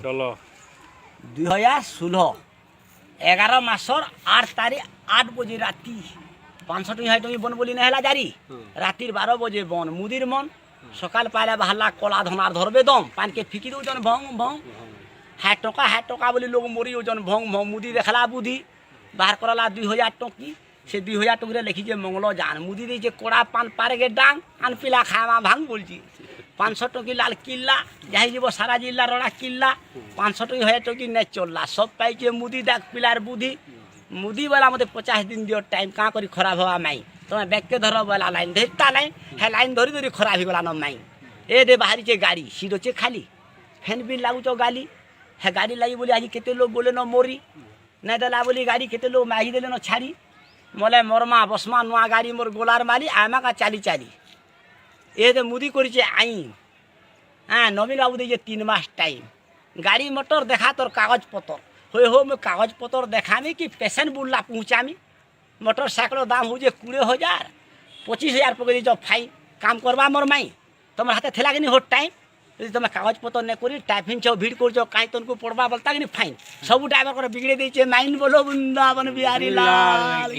চলো 2016 11 মাসর 8 তারিখ 8 বজে রাতি 500 টঙ্কি তুমি বন বলি না হেলা জারি রাতির 12 বজে বন মুদির মন সকাল পাইলে বাহালা কলা ধনার ধরবে দম পানকে ফিকি দৌছন ভং ভং হ্যাঁ টকা বলি লোক মরি ওজন ভং ভং মুদি দেখলা বুদ্ধি বাহার করালা 2000 টঙ্কি সে 2000 টঙ্কিরে লিখিছে মঙ্গল জান মুদি দিয়েছে কোড়া পান পারেগে ডাং আন পিলা খাওয়া ভাঙ বলছি 500 টঙ্কি লাল কিল্লা যাই যাব সারা জিল্লা রড়া কিল্লা 500 টঙ্কি 1000 টঙ্কি নে চললা সব পাইছে মুদি দেখ পিলার বুদ্ধি মুদি বলা মতো 50 দিন দিও টাইম কাঁ করি খরাব হওয়া মাই তুমি ব্যাগকে ধর বলা লাইন ধরতা লাইন হ্যাঁ লাইন ধরি ধরি খরাব হয়ে গলা ন মাই এ দে বাহারিছে গাড়ি সিট হচ্ছে খালি ফ্যান বিল লাগুছ গালি হ্যাঁ গাড়ি লাগি বলি আজ কেতে লোক বলে ন মরি না দেলা বলি গাড়ি কেতে লোক মাগি দেলে ন ছাড়ি মলে মরমা বসমা নয়া গাড়ি মোর গোলার মালি আমাকা চালি চালি এ দে মুদি করেছে আইন হ্যাঁ নবীন বাবু দিয়েছে 3 মাস টাইম গাড়ি মোটর দেখা তোর কাগজপত্র হয়ে হো মু কাগজপত্র দেখামি কি পেশেন্ট বুল্লা পৌঁছামি মোটর সাইকেলের দাম হচ্ছে 20,000 25,000 পকে দিয়েছ ফাইন কাম করবা মোর মাই তোমার হাতে থেলা কিনি হোট টাইম যদি তুমি কাগজপত্র নে করি টাইফিন ছ ভিড় করছ কাই তনকু পড়বা বলতা কিনি ফাইন সবু ড্রাইভার করে বিগড়ে দিয়েছে মাইন বলো বৃন্দাবন বিহারী লাল